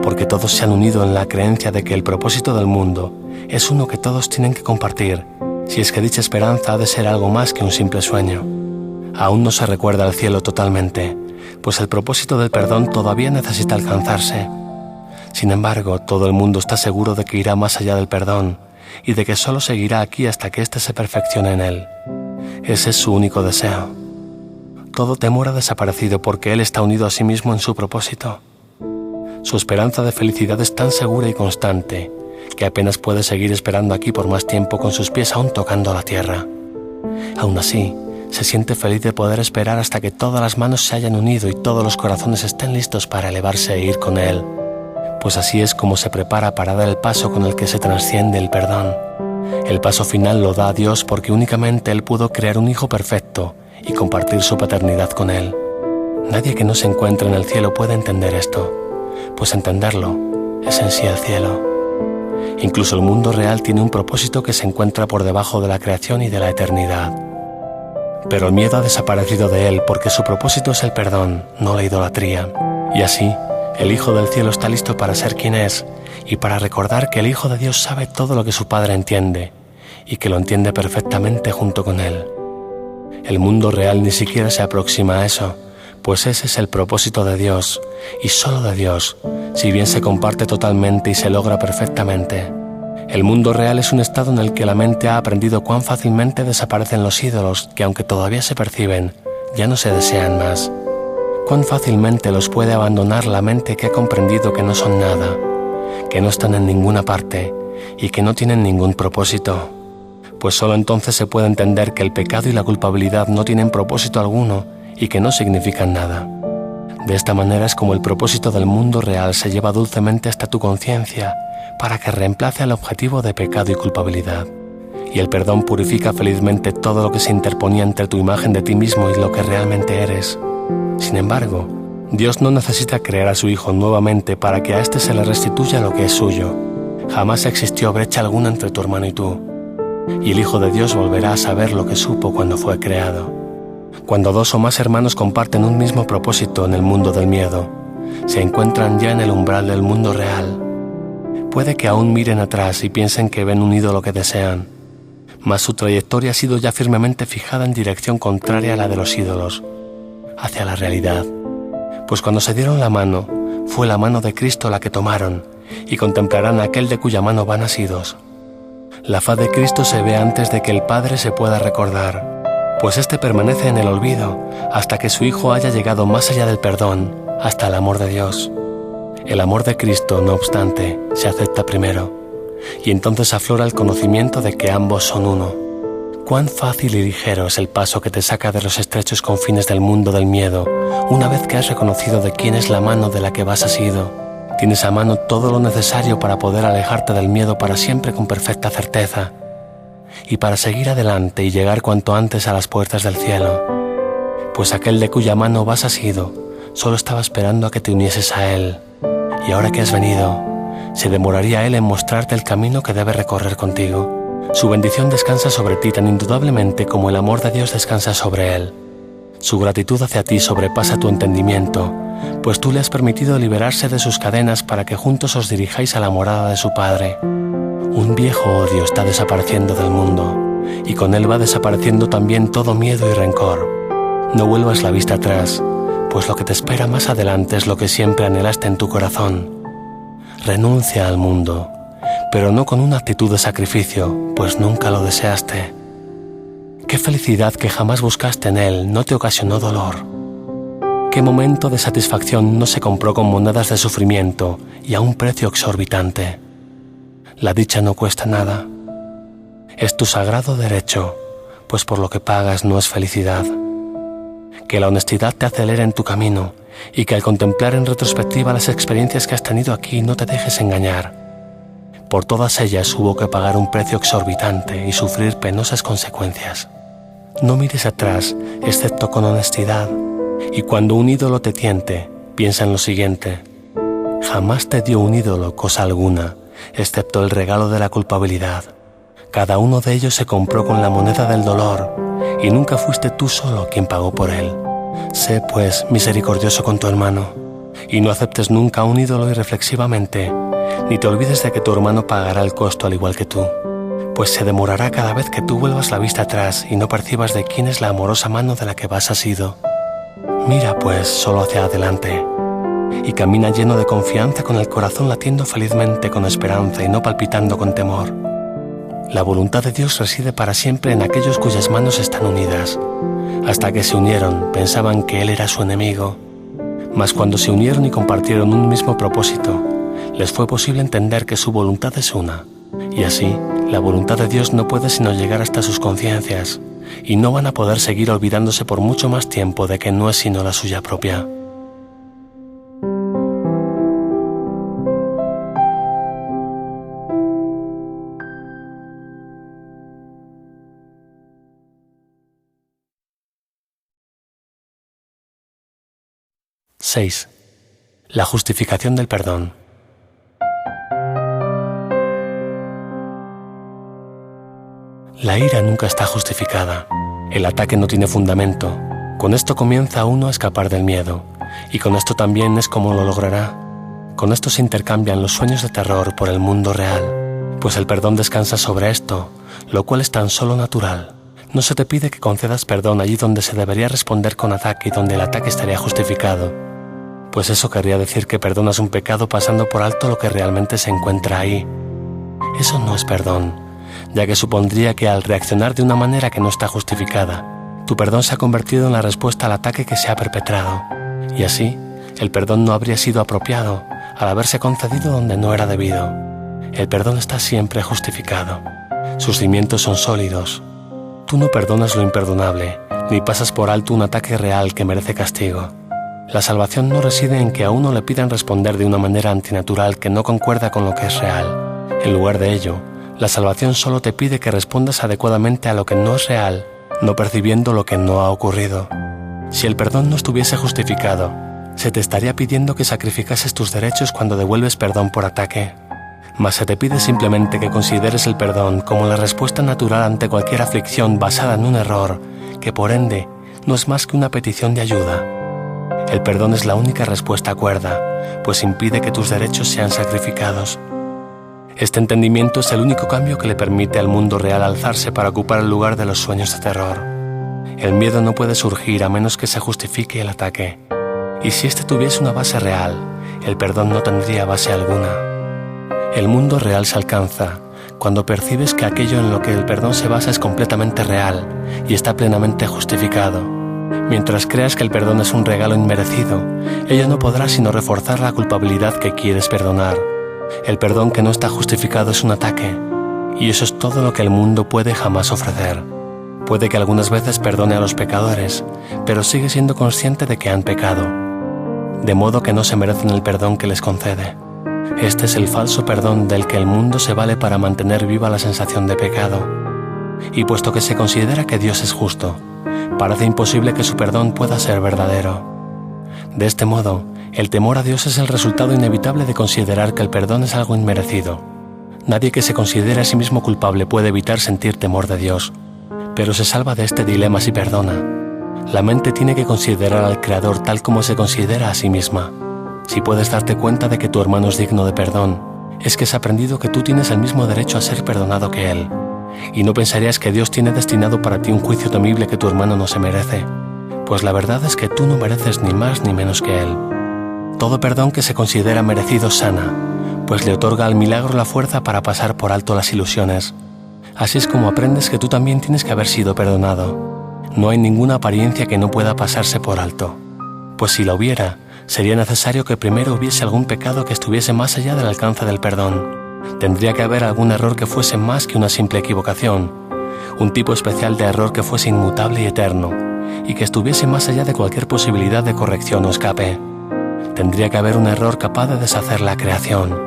porque todos se han unido en la creencia de que el propósito del mundo es uno que todos tienen que compartir, si es que dicha esperanza ha de ser algo más que un simple sueño. Aún no se recuerda el cielo totalmente, pues el propósito del perdón todavía necesita alcanzarse. Sin embargo, todo el mundo está seguro de que irá más allá del perdón y de que solo seguirá aquí hasta que éste se perfeccione en él. Ese es su único deseo. Todo temor ha desaparecido porque él está unido a sí mismo en su propósito. Su esperanza de felicidad es tan segura y constante que apenas puede seguir esperando aquí por más tiempo con sus pies aún tocando la tierra. Aún así, se siente feliz de poder esperar hasta que todas las manos se hayan unido y todos los corazones estén listos para elevarse e ir con él, pues así es como se prepara para dar el paso con el que se trasciende el perdón. El paso final lo da a Dios porque únicamente Él pudo crear un hijo perfecto y compartir su paternidad con Él. Nadie que no se encuentre en el cielo puede entender esto, pues entenderlo es en sí el cielo. Incluso el mundo real tiene un propósito que se encuentra por debajo de la creación y de la eternidad. Pero el miedo ha desaparecido de él porque su propósito es el perdón, no la idolatría. Y así, el Hijo del Cielo está listo para ser quien es y para recordar que el Hijo de Dios sabe todo lo que su Padre entiende y que lo entiende perfectamente junto con él. El mundo real ni siquiera se aproxima a eso, pues ese es el propósito de Dios y solo de Dios, si bien se comparte totalmente y se logra perfectamente. El mundo real es un estado en el que la mente ha aprendido cuán fácilmente desaparecen los ídolos que, aunque todavía se perciben, ya no se desean más. Cuán fácilmente los puede abandonar la mente que ha comprendido que no son nada, que no están en ninguna parte y que no tienen ningún propósito. Pues solo entonces se puede entender que el pecado y la culpabilidad no tienen propósito alguno y que no significan nada. De esta manera es como el propósito del mundo real se lleva dulcemente hasta tu conciencia para que reemplace al objetivo de pecado y culpabilidad. Y el perdón purifica felizmente todo lo que se interponía entre tu imagen de ti mismo y lo que realmente eres. Sin embargo, Dios no necesita crear a su Hijo nuevamente para que a éste se le restituya lo que es suyo. Jamás existió brecha alguna entre tu hermano y tú. Y el Hijo de Dios volverá a saber lo que supo cuando fue creado. Cuando dos o más hermanos comparten un mismo propósito en el mundo del miedo, se encuentran ya en el umbral del mundo real. Puede que aún miren atrás y piensen que ven un ídolo que desean, mas su trayectoria ha sido ya firmemente fijada en dirección contraria a la de los ídolos, hacia la realidad. Pues cuando se dieron la mano, fue la mano de Cristo la que tomaron, y contemplarán a aquel de cuya mano van asidos. La faz de Cristo se ve antes de que el Padre se pueda recordar, pues éste permanece en el olvido hasta que su Hijo haya llegado más allá del perdón, hasta el amor de Dios. El amor de Cristo, no obstante, se acepta primero, y entonces aflora el conocimiento de que ambos son uno. Cuán fácil y ligero es el paso que te saca de los estrechos confines del mundo del miedo, una vez que has reconocido de quién es la mano de la que vas asido. Tienes a mano todo lo necesario para poder alejarte del miedo para siempre con perfecta certeza, y para seguir adelante y llegar cuanto antes a las puertas del cielo, pues aquel de cuya mano vas asido solo estaba esperando a que te unieses a él, y ahora que has venido, se demoraría él en mostrarte el camino que debe recorrer contigo. Su bendición descansa sobre ti tan indudablemente como el amor de Dios descansa sobre él. Su gratitud hacia ti sobrepasa tu entendimiento, pues tú le has permitido liberarse de sus cadenas para que juntos os dirijáis a la morada de su Padre. Un viejo odio está desapareciendo del mundo, y con él va desapareciendo también todo miedo y rencor. No vuelvas la vista atrás, pues lo que te espera más adelante es lo que siempre anhelaste en tu corazón. Renuncia al mundo, pero no con una actitud de sacrificio, pues nunca lo deseaste. ¿Qué felicidad que jamás buscaste en él no te ocasionó dolor? ¿Qué momento de satisfacción no se compró con monedas de sufrimiento y a un precio exorbitante? La dicha no cuesta nada. Es tu sagrado derecho, pues por lo que pagas no es felicidad. Que la honestidad te acelere en tu camino y que al contemplar en retrospectiva las experiencias que has tenido aquí no te dejes engañar. Por todas ellas hubo que pagar un precio exorbitante y sufrir penosas consecuencias. No mires atrás, excepto con honestidad, y cuando un ídolo te tiente, piensa en lo siguiente: jamás te dio un ídolo cosa alguna, excepto el regalo de la culpabilidad. Cada uno de ellos se compró con la moneda del dolor, y nunca fuiste tú solo quien pagó por él. Sé, pues, misericordioso con tu hermano, y no aceptes nunca un ídolo irreflexivamente, ni te olvides de que tu hermano pagará el costo al igual que tú, pues se demorará cada vez que tú vuelvas la vista atrás y no percibas de quién es la amorosa mano de la que vas asido. Mira, pues, solo hacia adelante, y camina lleno de confianza, con el corazón latiendo felizmente con esperanza y no palpitando con temor. La voluntad de Dios reside para siempre en aquellos cuyas manos están unidas. Hasta que se unieron, pensaban que Él era su enemigo. Mas cuando se unieron y compartieron un mismo propósito, les fue posible entender que su voluntad es una. Y así, la voluntad de Dios no puede sino llegar hasta sus conciencias, y no van a poder seguir olvidándose por mucho más tiempo de que no es sino la suya propia. La justificación del perdón. La ira nunca está justificada. El ataque no tiene fundamento. Con esto comienza uno a escapar del miedo, y con esto también es como lo logrará. Con esto se intercambian los sueños de terror por el mundo real, pues el perdón descansa sobre esto, lo cual es tan solo natural. No se te pide que concedas perdón allí donde se debería responder con ataque y donde el ataque estaría justificado, pues eso querría decir que perdonas un pecado pasando por alto lo que realmente se encuentra ahí. Eso no es perdón, ya que supondría que al reaccionar de una manera que no está justificada, tu perdón se ha convertido en la respuesta al ataque que se ha perpetrado, y así el perdón no habría sido apropiado al haberse concedido donde no era debido. El perdón está siempre justificado. Sus cimientos son sólidos. Tú no perdonas lo imperdonable, ni pasas por alto un ataque real que merece castigo. La salvación no reside en que a uno le pidan responder de una manera antinatural que no concuerda con lo que es real. En lugar de ello, la salvación solo te pide que respondas adecuadamente a lo que no es real, no percibiendo lo que no ha ocurrido. Si el perdón no estuviese justificado, se te estaría pidiendo que sacrificases tus derechos cuando devuelves perdón por ataque. Mas se te pide simplemente que consideres el perdón como la respuesta natural ante cualquier aflicción basada en un error, que por ende no es más que una petición de ayuda. El perdón es la única respuesta cuerda, pues impide que tus derechos sean sacrificados. Este entendimiento es el único cambio que le permite al mundo real alzarse para ocupar el lugar de los sueños de terror. El miedo no puede surgir a menos que se justifique el ataque. Y si éste tuviese una base real, el perdón no tendría base alguna. El mundo real se alcanza cuando percibes que aquello en lo que el perdón se basa es completamente real y está plenamente justificado. Mientras creas que el perdón es un regalo inmerecido, ello no podrá sino reforzar la culpabilidad que quieres perdonar. El perdón que no está justificado es un ataque, y eso es todo lo que el mundo puede jamás ofrecer. Puede que algunas veces perdone a los pecadores, pero sigue siendo consciente de que han pecado, de modo que no se merecen el perdón que les concede. Este es el falso perdón del que el mundo se vale para mantener viva la sensación de pecado. Y puesto que se considera que Dios es justo, parece imposible que su perdón pueda ser verdadero. De este modo, el temor a Dios es el resultado inevitable de considerar que el perdón es algo inmerecido. Nadie que se considere a sí mismo culpable puede evitar sentir temor de Dios, pero se salva de este dilema si perdona. La mente tiene que considerar al Creador tal como se considera a sí misma. Si puedes darte cuenta de que tu hermano es digno de perdón, es que has aprendido que tú tienes el mismo derecho a ser perdonado que él, y no pensarías que Dios tiene destinado para ti un juicio temible que tu hermano no se merece, pues la verdad es que tú no mereces ni más ni menos que él. Todo perdón que se considera merecido sana, pues le otorga al milagro la fuerza para pasar por alto las ilusiones. Así es como aprendes que tú también tienes que haber sido perdonado. No hay ninguna apariencia que no pueda pasarse por alto, pues si la hubiera, sería necesario que primero hubiese algún pecado que estuviese más allá del alcance del perdón. Tendría que haber algún error que fuese más que una simple equivocación, un tipo especial de error que fuese inmutable y eterno, y que estuviese más allá de cualquier posibilidad de corrección o escape. Tendría que haber un error capaz de deshacer la creación,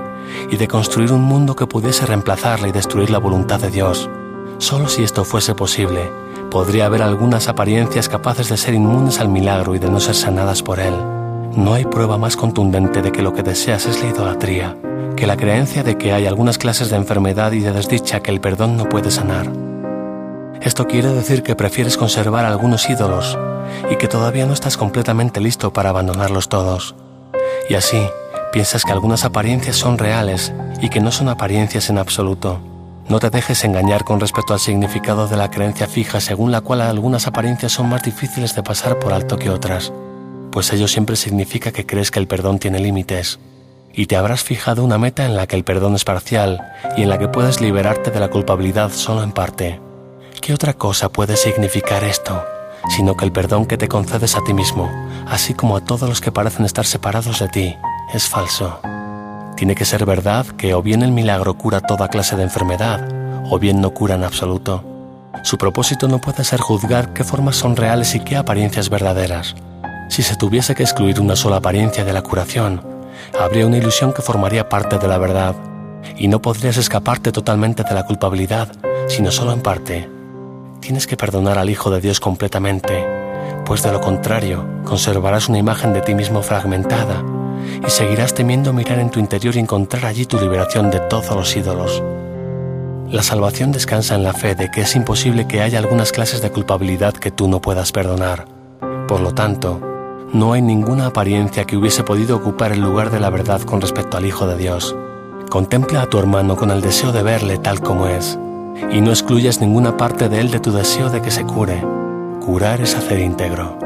y de construir un mundo que pudiese reemplazarla y destruir la voluntad de Dios. Solo si esto fuese posible, podría haber algunas apariencias capaces de ser inmunes al milagro y de no ser sanadas por él. No hay prueba más contundente de que lo que deseas es la idolatría, que la creencia de que hay algunas clases de enfermedad y de desdicha que el perdón no puede sanar. Esto quiere decir que prefieres conservar algunos ídolos y que todavía no estás completamente listo para abandonarlos todos. Y así, piensas que algunas apariencias son reales y que no son apariencias en absoluto. No te dejes engañar con respecto al significado de la creencia fija según la cual algunas apariencias son más difíciles de pasar por alto que otras, pues ello siempre significa que crees que el perdón tiene límites, y te habrás fijado una meta en la que el perdón es parcial y en la que puedes liberarte de la culpabilidad solo en parte. ¿Qué otra cosa puede significar esto, sino que el perdón que te concedes a ti mismo, así como a todos los que parecen estar separados de ti, es falso? Tiene que ser verdad que o bien el milagro cura toda clase de enfermedad, o bien no cura en absoluto. Su propósito no puede ser juzgar qué formas son reales y qué apariencias verdaderas. Si se tuviese que excluir una sola apariencia de la curación, habría una ilusión que formaría parte de la verdad, y no podrías escaparte totalmente de la culpabilidad, sino solo en parte. Tienes que perdonar al Hijo de Dios completamente, pues de lo contrario, conservarás una imagen de ti mismo fragmentada, y seguirás temiendo mirar en tu interior y encontrar allí tu liberación de todos los ídolos. La salvación descansa en la fe de que es imposible que haya algunas clases de culpabilidad que tú no puedas perdonar. Por lo tanto, no hay ninguna apariencia que hubiese podido ocupar el lugar de la verdad con respecto al Hijo de Dios. Contempla a tu hermano con el deseo de verle tal como es, y no excluyas ninguna parte de él de tu deseo de que se cure. Curar es hacer íntegro,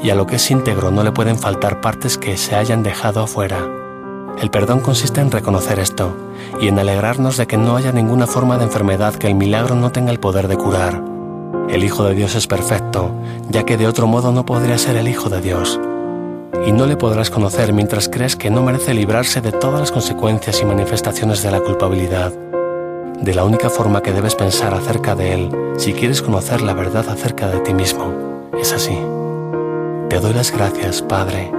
y a lo que es íntegro no le pueden faltar partes que se hayan dejado afuera. El perdón consiste en reconocer esto, y en alegrarnos de que no haya ninguna forma de enfermedad que el milagro no tenga el poder de curar. El Hijo de Dios es perfecto, ya que de otro modo no podría ser el Hijo de Dios. Y no le podrás conocer mientras crees que no merece librarse de todas las consecuencias y manifestaciones de la culpabilidad. De la única forma que debes pensar acerca de él, si quieres conocer la verdad acerca de ti mismo, es así. Te doy las gracias, Padre,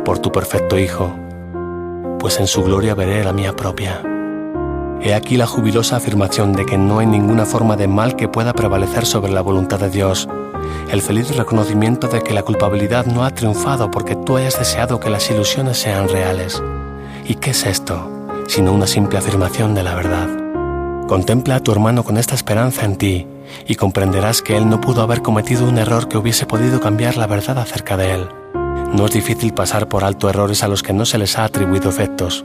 por tu perfecto Hijo, pues en su gloria veré la mía propia. He aquí la jubilosa afirmación de que no hay ninguna forma de mal que pueda prevalecer sobre la voluntad de Dios, el feliz reconocimiento de que la culpabilidad no ha triunfado porque tú hayas deseado que las ilusiones sean reales. ¿Y qué es esto, sino una simple afirmación de la verdad? Contempla a tu hermano con esta esperanza en ti y comprenderás que él no pudo haber cometido un error que hubiese podido cambiar la verdad acerca de él. No es difícil pasar por alto errores a los que no se les ha atribuido efectos,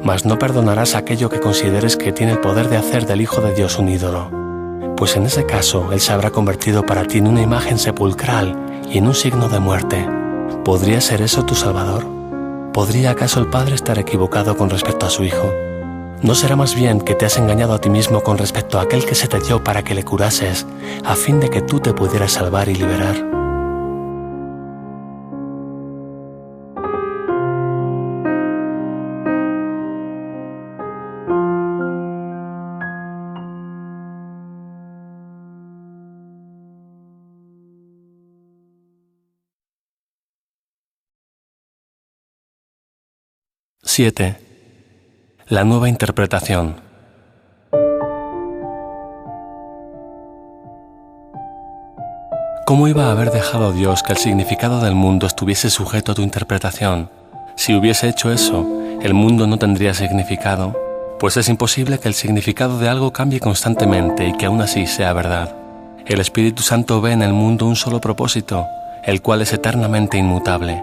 mas no perdonarás aquello que consideres que tiene el poder de hacer del Hijo de Dios un ídolo, pues en ese caso él se habrá convertido para ti en una imagen sepulcral y en un signo de muerte. ¿Podría ser eso tu Salvador? ¿Podría acaso el Padre estar equivocado con respecto a su Hijo? ¿No será más bien que te has engañado a ti mismo con respecto a aquel que se te dio para que le curases, a fin de que tú te pudieras salvar y liberar? (7) La nueva interpretación. ¿Cómo iba a haber dejado Dios que el significado del mundo estuviese sujeto a tu interpretación? Si hubiese hecho eso, el mundo no tendría significado, pues es imposible que el significado de algo cambie constantemente y que aún así sea verdad. El Espíritu Santo ve en el mundo un solo propósito, el cual es eternamente inmutable.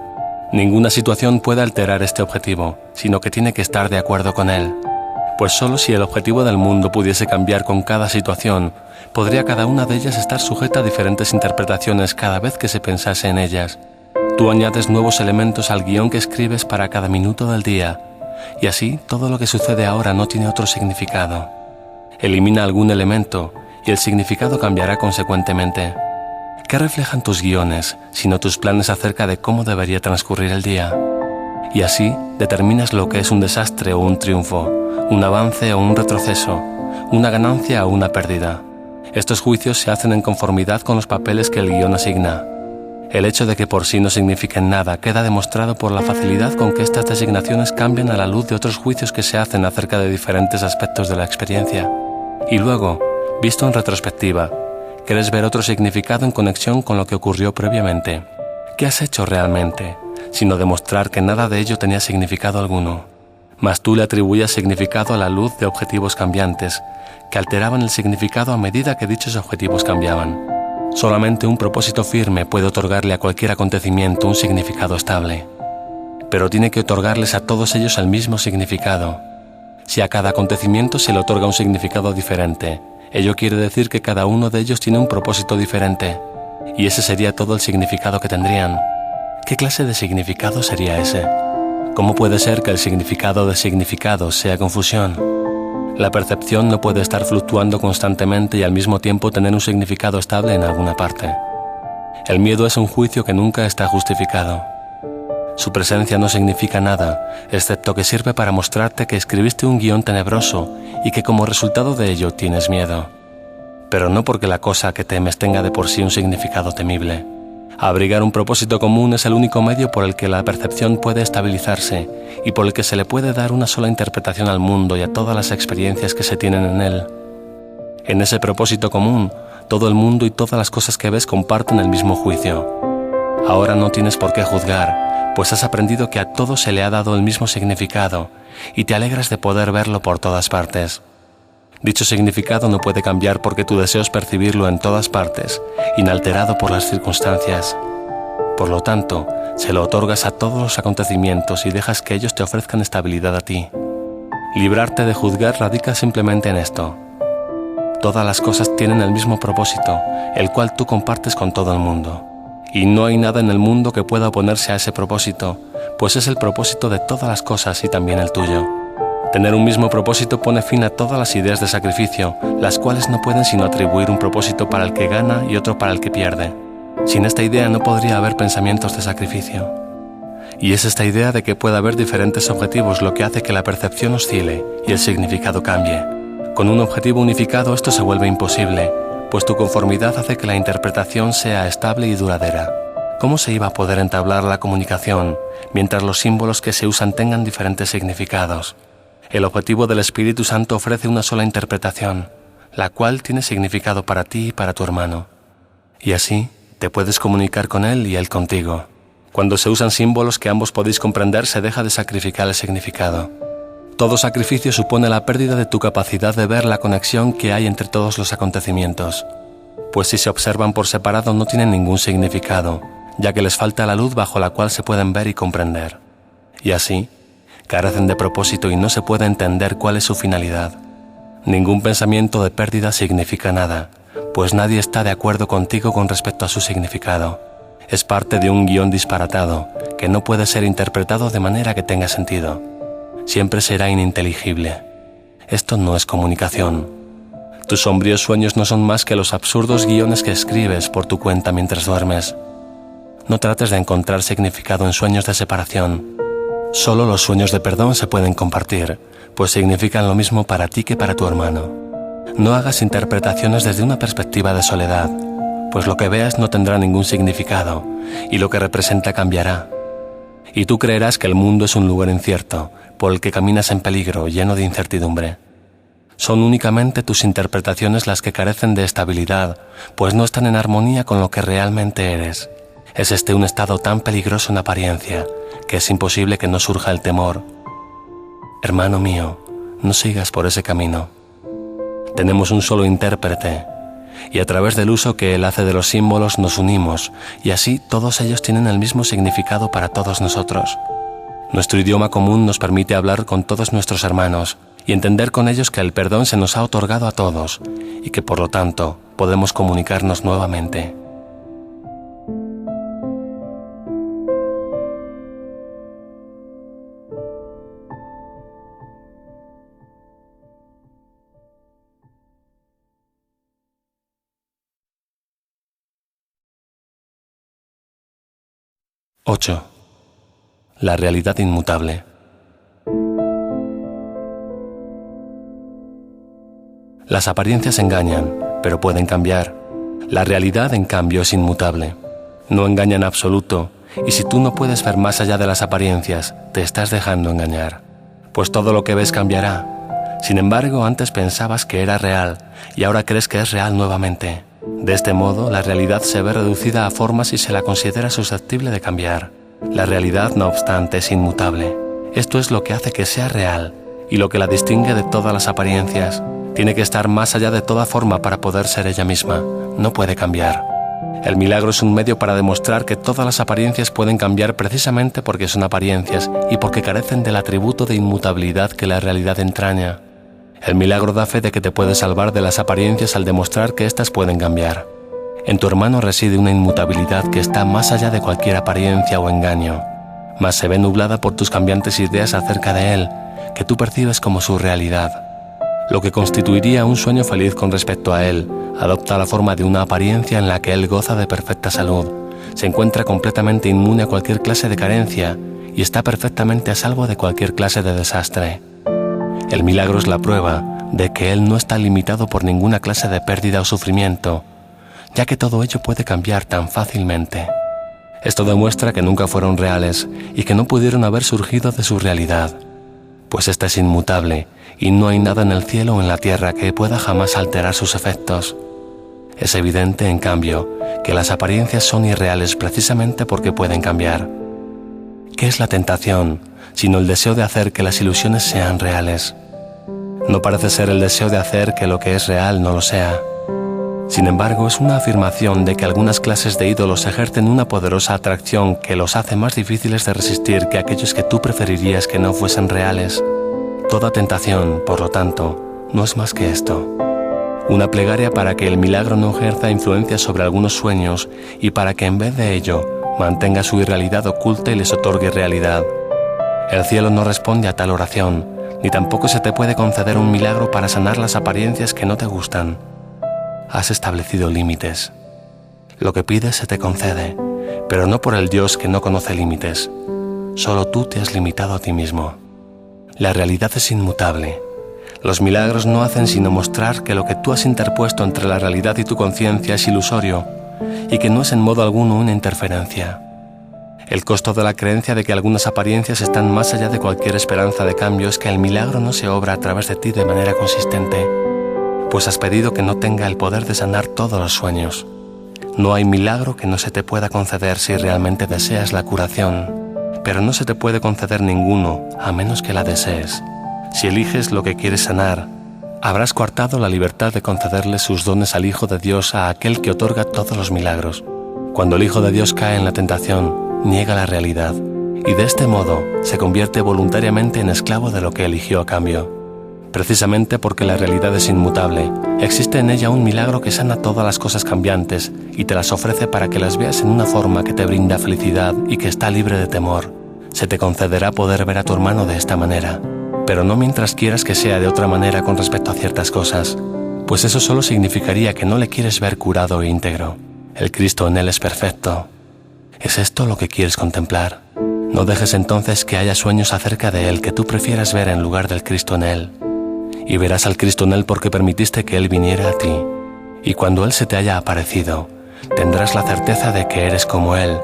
Ninguna situación puede alterar este objetivo, sino que tiene que estar de acuerdo con él. Pues solo si el objetivo del mundo pudiese cambiar con cada situación, podría cada una de ellas estar sujeta a diferentes interpretaciones cada vez que se pensase en ellas. Tú añades nuevos elementos al guión que escribes para cada minuto del día, y así todo lo que sucede ahora no tiene otro significado. Elimina algún elemento y el significado cambiará consecuentemente. ¿Qué reflejan tus guiones, sino tus planes acerca de cómo debería transcurrir el día? Y así determinas lo que es un desastre o un triunfo, un avance o un retroceso, una ganancia o una pérdida. Estos juicios se hacen en conformidad con los papeles que el guión asigna. El hecho de que por sí no signifiquen nada queda demostrado por la facilidad con que estas designaciones cambian a la luz de otros juicios que se hacen acerca de diferentes aspectos de la experiencia. Y luego, visto en retrospectiva, quieres ver otro significado en conexión con lo que ocurrió previamente. ¿Qué has hecho realmente? Sino demostrar que nada de ello tenía significado alguno. Mas tú le atribuyas significado a la luz de objetivos cambiantes, que alteraban el significado a medida que dichos objetivos cambiaban. Solamente un propósito firme puede otorgarle a cualquier acontecimiento un significado estable. Pero tiene que otorgarles a todos ellos el mismo significado. Si a cada acontecimiento se le otorga un significado diferente, ello quiere decir que cada uno de ellos tiene un propósito diferente, y ese sería todo el significado que tendrían. ¿Qué clase de significado sería ese? ¿Cómo puede ser que el significado de significados sea confusión? La percepción no puede estar fluctuando constantemente y al mismo tiempo tener un significado estable en alguna parte. El miedo es un juicio que nunca está justificado. Su presencia no significa nada, excepto que sirve para mostrarte que escribiste un guión tenebroso y que como resultado de ello tienes miedo. Pero no porque la cosa que temes tenga de por sí un significado temible. Abrigar un propósito común es el único medio por el que la percepción puede estabilizarse y por el que se le puede dar una sola interpretación al mundo y a todas las experiencias que se tienen en él. En ese propósito común, todo el mundo y todas las cosas que ves comparten el mismo juicio. Ahora no tienes por qué juzgar, pues has aprendido que a todo se le ha dado el mismo significado y te alegras de poder verlo por todas partes. Dicho significado no puede cambiar porque tu deseo es percibirlo en todas partes, inalterado por las circunstancias. Por lo tanto, se lo otorgas a todos los acontecimientos y dejas que ellos te ofrezcan estabilidad a ti. Librarte de juzgar radica simplemente en esto. Todas las cosas tienen el mismo propósito, el cual tú compartes con todo el mundo. Y no hay nada en el mundo que pueda oponerse a ese propósito, pues es el propósito de todas las cosas y también el tuyo. Tener un mismo propósito pone fin a todas las ideas de sacrificio, las cuales no pueden sino atribuir un propósito para el que gana y otro para el que pierde. Sin esta idea no podría haber pensamientos de sacrificio. Y es esta idea de que puede haber diferentes objetivos lo que hace que la percepción oscile y el significado cambie. Con un objetivo unificado esto se vuelve imposible, pues tu conformidad hace que la interpretación sea estable y duradera. ¿Cómo se iba a poder entablar la comunicación mientras los símbolos que se usan tengan diferentes significados? El objetivo del Espíritu Santo ofrece una sola interpretación, la cual tiene significado para ti y para tu hermano. Y así te puedes comunicar con él y él contigo. Cuando se usan símbolos que ambos podéis comprender, se deja de sacrificar el significado. Todo sacrificio supone la pérdida de tu capacidad de ver la conexión que hay entre todos los acontecimientos, pues si se observan por separado no tienen ningún significado, ya que les falta la luz bajo la cual se pueden ver y comprender. Y así, carecen de propósito y no se puede entender cuál es su finalidad. Ningún pensamiento de pérdida significa nada, pues nadie está de acuerdo contigo con respecto a su significado. Es parte de un guión disparatado, que no puede ser interpretado de manera que tenga sentido. Siempre será ininteligible. Esto no es comunicación. Tus sombríos sueños no son más que los absurdos guiones que escribes por tu cuenta mientras duermes. No trates de encontrar significado en sueños de separación. Solo los sueños de perdón se pueden compartir, pues significan lo mismo para ti que para tu hermano. No hagas interpretaciones desde una perspectiva de soledad, pues lo que veas no tendrá ningún significado, y lo que representa cambiará. Y tú creerás que el mundo es un lugar incierto, por el que caminas en peligro, lleno de incertidumbre. Son únicamente tus interpretaciones las que carecen de estabilidad, pues no están en armonía con lo que realmente eres. Es este un estado tan peligroso en apariencia, que es imposible que no surja el temor. Hermano mío, no sigas por ese camino. Tenemos un solo intérprete, y a través del uso que él hace de los símbolos nos unimos, y así todos ellos tienen el mismo significado para todos nosotros. Nuestro idioma común nos permite hablar con todos nuestros hermanos y entender con ellos que el perdón se nos ha otorgado a todos, y que por lo tanto podemos comunicarnos nuevamente. (8) La realidad inmutable. Las apariencias engañan, pero pueden cambiar. La realidad, en cambio, es inmutable. No engaña en absoluto, y si tú no puedes ver más allá de las apariencias, te estás dejando engañar. Pues todo lo que ves cambiará. Sin embargo, antes pensabas que era real, y ahora crees que es real nuevamente. De este modo, la realidad se ve reducida a formas y se la considera susceptible de cambiar. La realidad, no obstante, es inmutable. Esto es lo que hace que sea real, y lo que la distingue de todas las apariencias. Tiene que estar más allá de toda forma para poder ser ella misma. No puede cambiar. El milagro es un medio para demostrar que todas las apariencias pueden cambiar precisamente porque son apariencias y porque carecen del atributo de inmutabilidad que la realidad entraña. El milagro da fe de que te puedes salvar de las apariencias al demostrar que éstas pueden cambiar. En tu hermano reside una inmutabilidad que está más allá de cualquier apariencia o engaño, mas se ve nublada por tus cambiantes ideas acerca de él, que tú percibes como su realidad. Lo que constituiría un sueño feliz con respecto a él adopta la forma de una apariencia en la que él goza de perfecta salud, se encuentra completamente inmune a cualquier clase de carencia y está perfectamente a salvo de cualquier clase de desastre. El milagro es la prueba de que él no está limitado por ninguna clase de pérdida o sufrimiento, ya que todo ello puede cambiar tan fácilmente. Esto demuestra que nunca fueron reales y que no pudieron haber surgido de su realidad, pues ésta es inmutable y no hay nada en el cielo o en la tierra que pueda jamás alterar sus efectos. Es evidente, en cambio, que las apariencias son irreales precisamente porque pueden cambiar. ¿Qué es la tentación, sino el deseo de hacer que las ilusiones sean reales? No parece ser el deseo de hacer que lo que es real no lo sea. Sin embargo, es una afirmación de que algunas clases de ídolos ejercen una poderosa atracción que los hace más difíciles de resistir que aquellos que tú preferirías que no fuesen reales. Toda tentación, por lo tanto, no es más que esto: una plegaria para que el milagro no ejerza influencia sobre algunos sueños y para que en vez de ello mantenga su irrealidad oculta y les otorgue realidad. El cielo no responde a tal oración, ni tampoco se te puede conceder un milagro para sanar las apariencias que no te gustan. Has establecido límites. Lo que pides se te concede, pero no por el Dios que no conoce límites. Solo tú te has limitado a ti mismo. La realidad es inmutable. Los milagros no hacen sino mostrar que lo que tú has interpuesto entre la realidad y tu conciencia es ilusorio y que no es en modo alguno una interferencia. El costo de la creencia de que algunas apariencias están más allá de cualquier esperanza de cambio es que el milagro no se obra a través de ti de manera consistente, pues has pedido que no tenga el poder de sanar todos los sueños. No hay milagro que no se te pueda conceder si realmente deseas la curación, pero no se te puede conceder ninguno a menos que la desees. Si eliges lo que quieres sanar, habrás coartado la libertad de concederle sus dones al Hijo de Dios, a aquel que otorga todos los milagros. Cuando el Hijo de Dios cae en la tentación, niega la realidad, y de este modo se convierte voluntariamente en esclavo de lo que eligió a cambio. Precisamente porque la realidad es inmutable, existe en ella un milagro que sana todas las cosas cambiantes y te las ofrece para que las veas en una forma que te brinda felicidad y que está libre de temor. Se te concederá poder ver a tu hermano de esta manera, pero no mientras quieras que sea de otra manera con respecto a ciertas cosas, pues eso solo significaría que no le quieres ver curado e íntegro. El Cristo en él es perfecto. ¿Es esto lo que quieres contemplar? No dejes entonces que haya sueños acerca de él que tú prefieras ver en lugar del Cristo en él. Y verás al Cristo en él porque permitiste que él viniera a ti. Y cuando él se te haya aparecido, tendrás la certeza de que eres como él,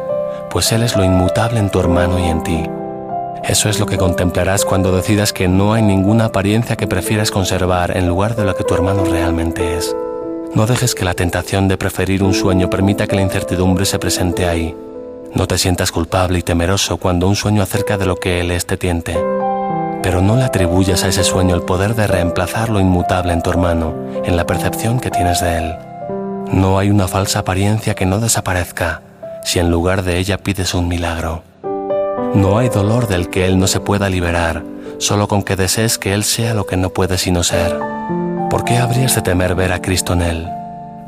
pues él es lo inmutable en tu hermano y en ti. Eso es lo que contemplarás cuando decidas que no hay ninguna apariencia que prefieras conservar en lugar de lo que tu hermano realmente es. No dejes que la tentación de preferir un sueño permita que la incertidumbre se presente ahí. No te sientas culpable y temeroso cuando un sueño acerca de lo que él es te tiente. Pero no le atribuyas a ese sueño el poder de reemplazar lo inmutable en tu hermano, en la percepción que tienes de él. No hay una falsa apariencia que no desaparezca si en lugar de ella pides un milagro. No hay dolor del que él no se pueda liberar, solo con que desees que él sea lo que no puede sino ser. ¿Por qué habrías de temer ver a Cristo en él?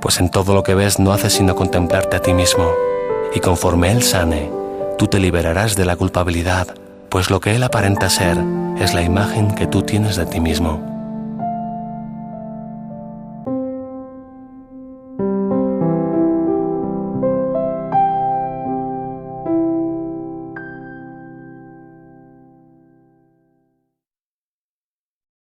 Pues en todo lo que ves no haces sino contemplarte a ti mismo, y conforme él sane, tú te liberarás de la culpabilidad, pues lo que él aparenta ser es la imagen que tú tienes de ti mismo.